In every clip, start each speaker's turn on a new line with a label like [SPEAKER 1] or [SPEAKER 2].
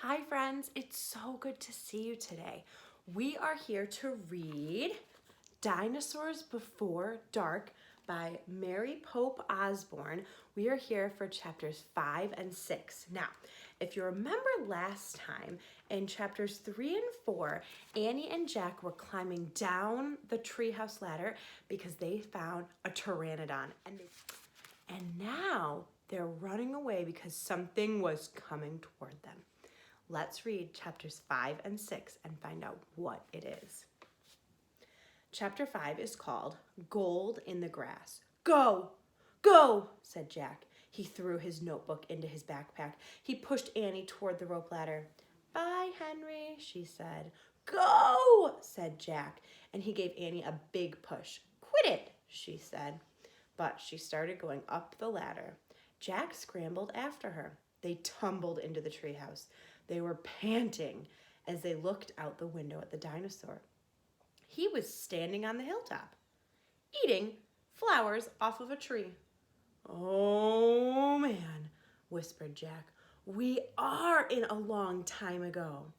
[SPEAKER 1] Hi friends, it's so good to see you today. We are here to read Dinosaurs Before Dark by Mary Pope Osbourne. We are here for chapters 5 and 6. Now, if you remember last time, in chapters 3 and 4, Annie and Jack were climbing down the treehouse ladder because they found a pteranodon. And now they're running away because something was coming toward them. Let's read chapters 5 and 6 and find out what it is. Chapter 5 is called Gold in the Grass. Go! Go! Said Jack. He threw his notebook into his backpack. He pushed Annie toward the rope ladder. Bye, Henry, she said. Go! Said Jack, and he gave Annie a big push. Quit it, she said. But she started going up the ladder. Jack scrambled after her. They tumbled into the treehouse. They were panting as they looked out the window at the dinosaur. He was standing on the hilltop, eating flowers off of a tree. Oh, man, whispered Jack. We are in a long time ago.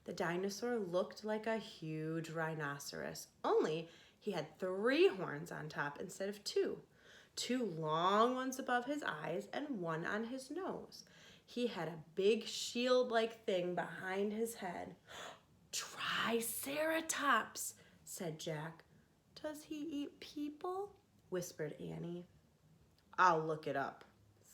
[SPEAKER 1] The dinosaur looked like a huge rhinoceros, only he had 3 horns on top instead of 2. 2 long ones above his eyes and 1 on his nose. He had a big shield-like thing behind his head. Triceratops, said Jack. Does he eat people? Whispered Annie. I'll look it up,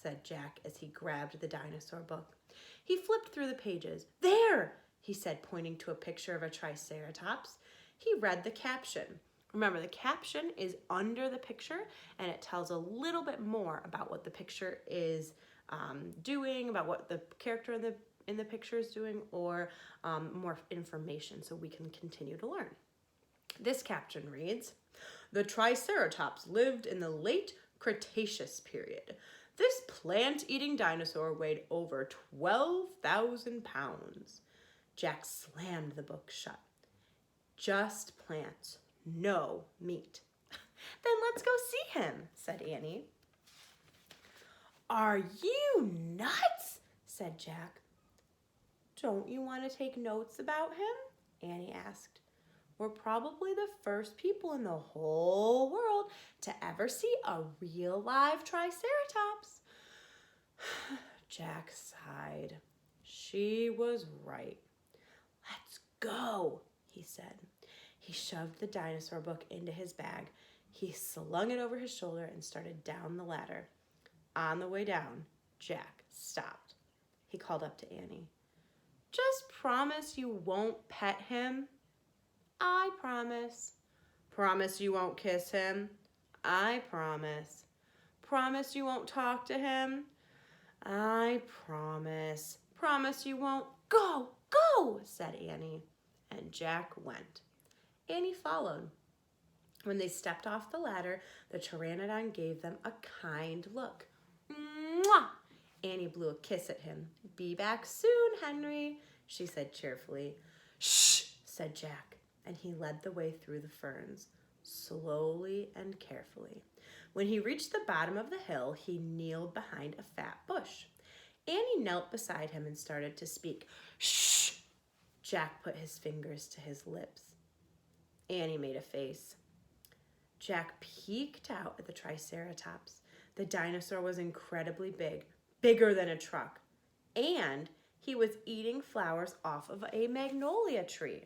[SPEAKER 1] said Jack as he grabbed the dinosaur book. He flipped through the pages. There, he said, pointing to a picture of a triceratops. He read the caption. Remember, the caption is under the picture, and it tells a little bit more about what the picture is doing, about what the character in the picture is doing, or more information so we can continue to learn. This caption reads, "The Triceratops lived in the late Cretaceous period. This plant-eating dinosaur weighed over 12,000 pounds. Jack slammed the book shut. Just plants, no meat. Then let's go see him, said Annie. Are you nuts? Said Jack. Don't you want to take notes about him? Annie asked. We're probably the first people in the whole world to ever see a real live triceratops. Jack sighed. She was right. Let's go, he said. He shoved the dinosaur book into his bag. He slung it over his shoulder and started down the ladder. On the way down, Jack stopped. He called up to Annie. Just promise you won't pet him. I promise. Promise you won't kiss him. I promise. Promise you won't talk to him. I promise. Promise you won't. Go, go, said Annie. And Jack went. Annie followed. When they stepped off the ladder, the pteranodon gave them a kind look. Mwah! Annie blew a kiss at him. Be back soon, Henry, she said cheerfully. Shh, said Jack, and he led the way through the ferns, slowly and carefully. When he reached the bottom of the hill, he kneeled behind a fat bush. Annie knelt beside him and started to speak. Shh! Jack put his fingers to his lips. Annie made a face. Jack peeked out at the Triceratops. The dinosaur was incredibly big, bigger than a truck, and he was eating flowers off of a magnolia tree.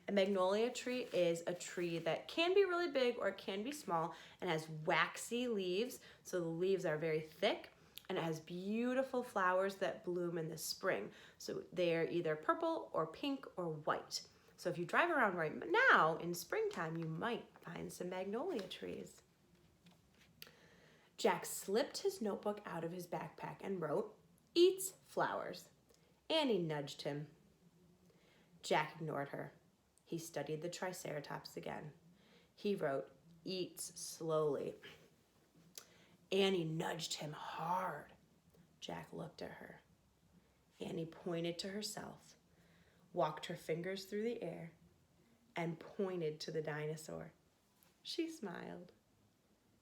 [SPEAKER 1] A magnolia tree is a tree that can be really big or it can be small and has waxy leaves, so the leaves are very thick, and it has beautiful flowers that bloom in the spring. So they're either purple or pink or white. So if you drive around right now in springtime, you might find some magnolia trees. Jack slipped his notebook out of his backpack and wrote, Eats flowers. Annie nudged him. Jack ignored her. He studied the Triceratops again. He wrote, Eats slowly. Annie nudged him hard. Jack looked at her. Annie pointed to herself, walked her fingers through the air, and pointed to the dinosaur. She smiled.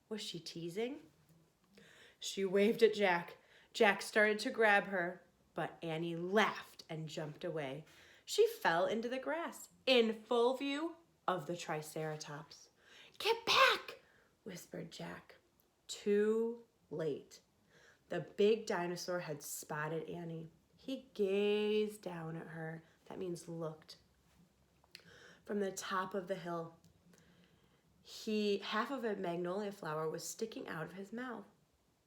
[SPEAKER 1] Was she teasing? She waved at Jack. Jack started to grab her, but Annie laughed and jumped away. She fell into the grass in full view of the Triceratops. "Get back," whispered Jack. Too late. The big dinosaur had spotted Annie. He gazed down at her. That means looked. From the top of the hill, half of a magnolia flower was sticking out of his mouth.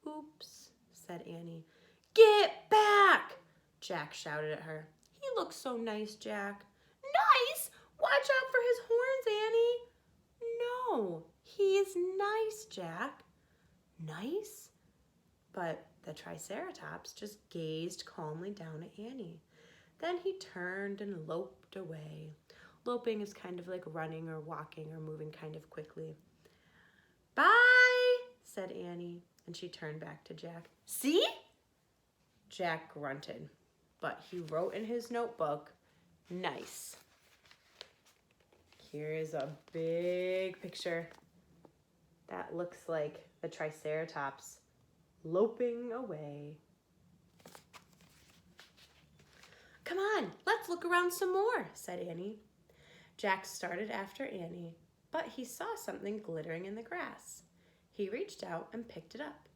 [SPEAKER 1] "Oops," said Annie. "Get back," Jack shouted at her. "He looks so nice, Jack." "Nice? Watch out for his horns, Annie." "No, he's nice, Jack." Nice? But the Triceratops just gazed calmly down at Annie. Then he turned and loped away. Loping is kind of like running or walking or moving kind of quickly. "Bye," said Annie, and she turned back to Jack. "See?" Jack grunted, but he wrote in his notebook, "Nice." Here is a big picture that looks like the Triceratops loping away. "Come on, let's look around some more," said Annie. Jack started after Annie, but he saw something glittering in the grass. He reached out and picked it up.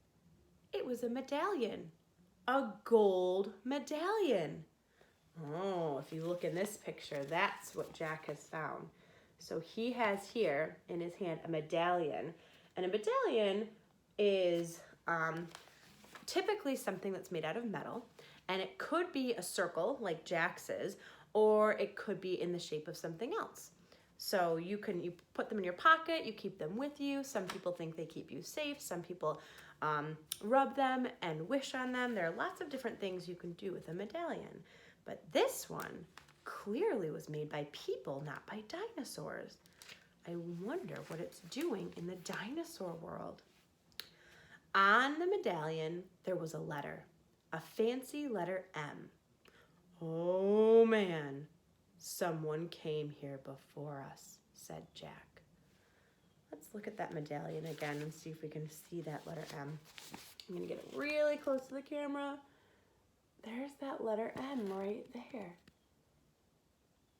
[SPEAKER 1] It was a medallion, a gold medallion. Oh, if you look in this picture, that's what Jack has found. So he has here in his hand a medallion, and a medallion is typically something that's made out of metal, and it could be a circle like Jack's is, or it could be in the shape of something else. So you put them in your pocket, you keep them with you. Some people think they keep you safe. Some people rub them and wish on them. There are lots of different things you can do with a medallion. But this one clearly was made by people, not by dinosaurs. I wonder what it's doing in the dinosaur world. On the medallion, there was a letter, a fancy letter M. "Oh man, someone came here before us," said Jack. Let's look at that medallion again and see if we can see that letter M. I'm gonna get it really close to the camera. There's that letter M right there.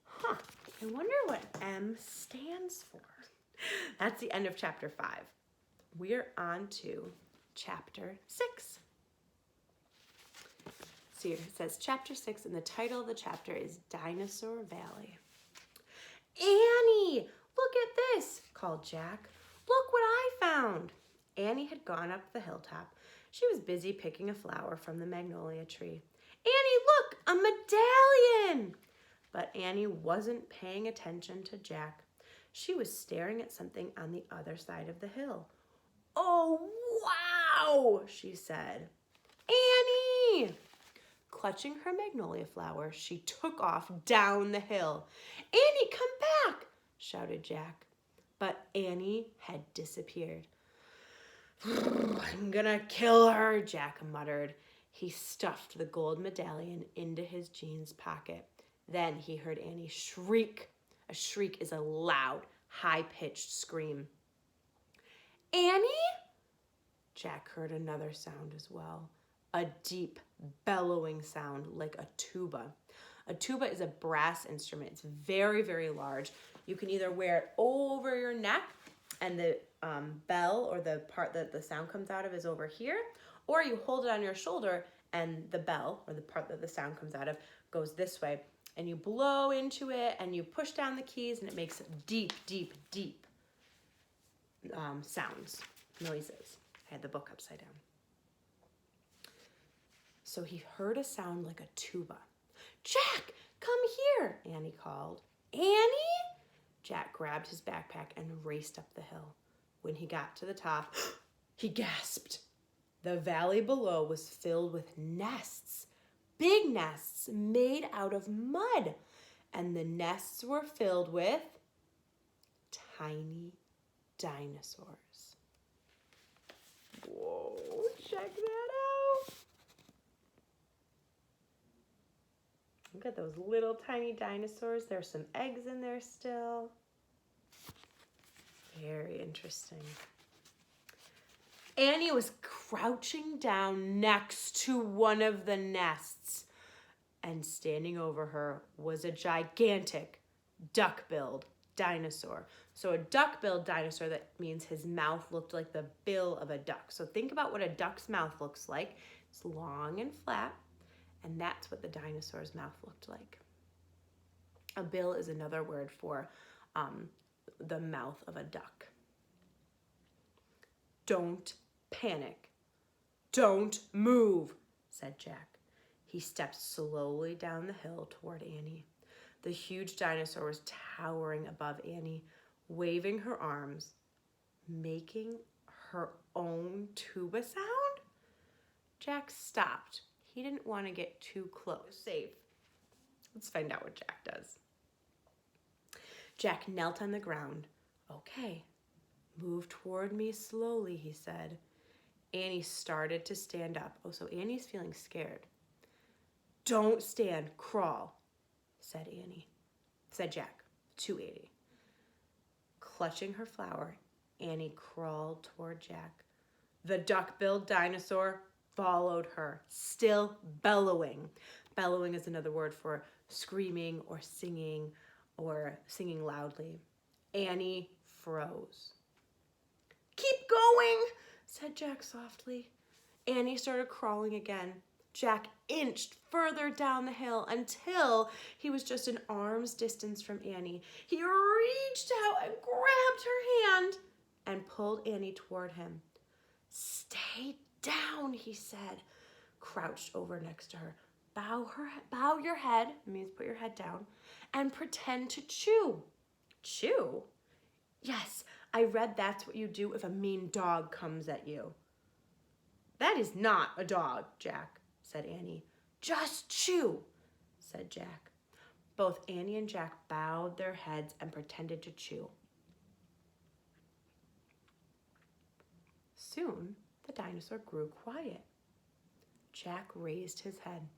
[SPEAKER 1] Huh, I wonder what M stands for. That's the end of chapter 5. We're on to chapter 6. So here it says chapter 6, and the title of the chapter is Dinosaur Valley. "Annie, look at this," called Jack. "Look what I found." Annie had gone up the hilltop. She was busy picking a flower from the magnolia tree. "Annie, look, a medallion!" But Annie wasn't paying attention to Jack. She was staring at something on the other side of the hill. "Oh, wow," she said. "Annie!" Clutching her magnolia flower, she took off down the hill. "Annie, come back!" shouted Jack. But Annie had disappeared. "I'm gonna kill her," Jack muttered. He stuffed the gold medallion into his jeans pocket. Then he heard Annie shriek. A shriek is a loud, high-pitched scream. "Annie?" Jack heard another sound as well. A deep, bellowing sound like a tuba. A tuba is a brass instrument. It's very, very large. You can either wear it over your neck, and the bell or the part that the sound comes out of is over here, or you hold it on your shoulder and the bell, or the part that the sound comes out of, goes this way, and you blow into it and you push down the keys, and it makes deep, deep, deep sounds, noises. I had the book upside down. So he heard a sound like a tuba. "Jack, come here," Annie called. "Annie?" Jack grabbed his backpack and raced up the hill. When he got to the top, he gasped. The valley below was filled with nests, big nests made out of mud, and the nests were filled with tiny dinosaurs. Whoa, check that out. Look at those little tiny dinosaurs. There's some eggs in there still. Very interesting. Annie was crouching down next to one of the nests. and standing over her was a gigantic duck-billed dinosaur. So a duck-billed dinosaur, that means his mouth looked like the bill of a duck. So think about what a duck's mouth looks like. It's long and flat, and that's what the dinosaur's mouth looked like. A bill is another word for the mouth of a duck. "Don't panic. Don't move," said Jack. He stepped slowly down the hill toward Annie. The huge dinosaur was towering above Annie, waving her arms, making her own tuba sound. Jack stopped. He didn't want to get too close. Safe. Let's find out what Jack does. Jack knelt on the ground. "Okay, move toward me slowly," he said. Annie started to stand up. Oh, so Annie's feeling scared. "Don't stand, crawl," said Jack to Annie. Clutching her flower, Annie crawled toward Jack. The duck-billed dinosaur followed her, still bellowing. Bellowing is another word for screaming or singing loudly. Annie froze. "Keep going," said Jack softly. Annie started crawling again. Jack inched further down the hill until he was just an arm's distance from Annie. He reached out and grabbed her hand and pulled Annie toward him. "Stay down," he said, crouched over next to her. Bow your head, it means put your head down, and pretend to chew." "Chew?" "Yes, I read that's what you do if a mean dog comes at you." "That is not a dog, Jack," said Annie. "Just chew," said Jack. Both Annie and Jack bowed their heads and pretended to chew. Soon, the dinosaur grew quiet. Jack raised his head.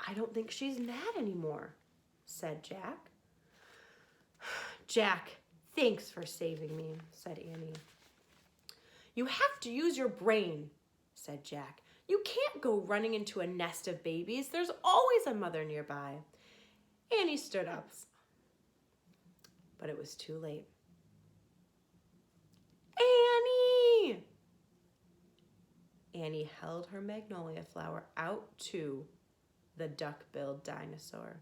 [SPEAKER 1] "I don't think she's mad anymore," said Jack. "Jack, thanks for saving me," said Annie. "You have to use your brain," said Jack. "You can't go running into a nest of babies. There's always a mother nearby." Annie stood up, but it was too late. "Annie!" Annie held her magnolia flower out to the duck-billed dinosaur.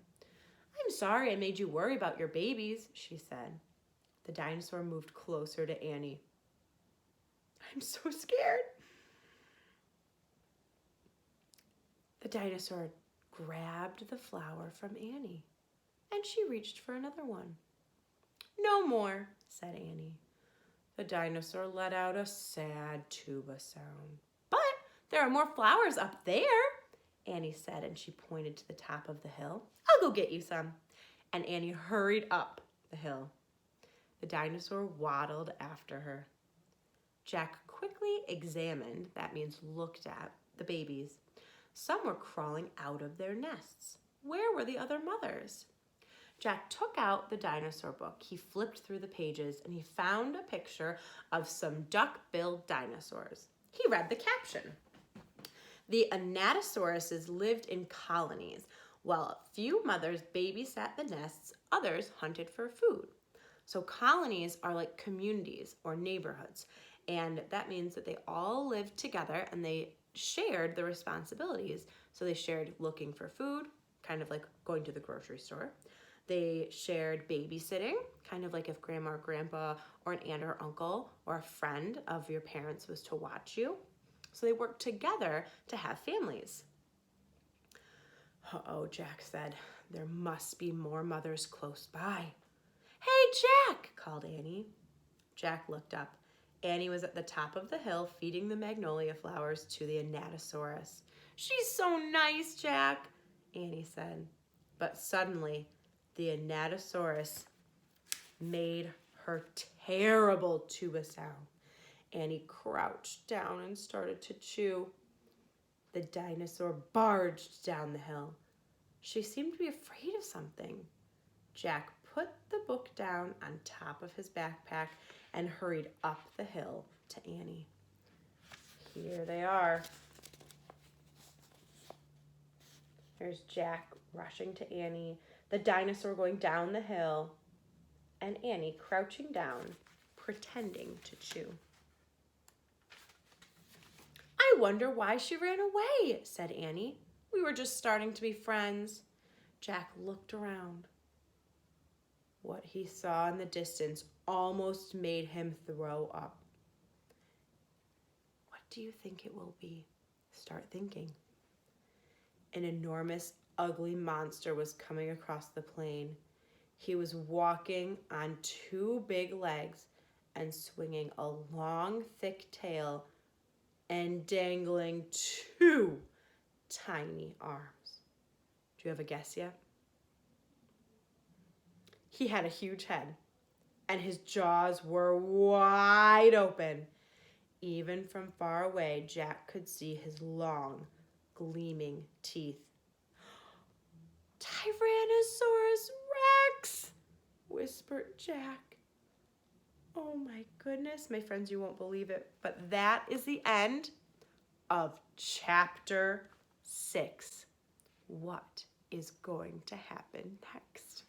[SPEAKER 1] "I'm sorry I made you worry about your babies," she said. The dinosaur moved closer to Annie. "I'm so scared." The dinosaur grabbed the flower from Annie, and she reached for another one. "No more," said Annie. The dinosaur let out a sad tuba sound. "But there are more flowers up there," Annie said, and she pointed to the top of the hill. "I'll go get you some." And Annie hurried up the hill. The dinosaur waddled after her. Jack quickly examined, that means looked at, the babies. Some were crawling out of their nests. Where were the other mothers? Jack took out the dinosaur book. He flipped through the pages and he found a picture of some duck-billed dinosaurs. He read the caption. The Anatosauruses lived in colonies. While a few mothers babysat the nests, others hunted for food. So colonies are like communities or neighborhoods. And that means that they all lived together and they shared the responsibilities. So they shared looking for food, kind of like going to the grocery store. They shared babysitting, kind of like if grandma or grandpa or an aunt or uncle or a friend of your parents was to watch you. So they worked together to have families. "Uh-oh," Jack said. "There must be more mothers close by." "Hey, Jack," called Annie. Jack looked up. Annie was at the top of the hill feeding the magnolia flowers to the Anatosaurus. "She's so nice, Jack," Annie said. But suddenly, the Anatosaurus made her terrible tuba sound. Annie crouched down and started to chew. The dinosaur barged down the hill. She seemed to be afraid of something. Jack put the book down on top of his backpack and hurried up the hill to Annie. Here they are. There's Jack rushing to Annie, the dinosaur going down the hill, and Annie crouching down, pretending to chew. I wonder why she ran away, said Annie. We were just starting to be friends. Jack looked around. What he saw in the distance almost made him throw up. What do you think it will be? Start thinking. An enormous, ugly monster was coming across the plain. He was walking on 2 big legs and swinging a long, thick tail and dangling 2 tiny arms. Do you have a guess yet? He had a huge head, and his jaws were wide open. Even from far away, Jack could see his long, gleaming teeth. Tyrannosaurus Rex, whispered Jack. Oh my goodness, my friends, you won't believe it, but that is the end of chapter 6. What is going to happen next?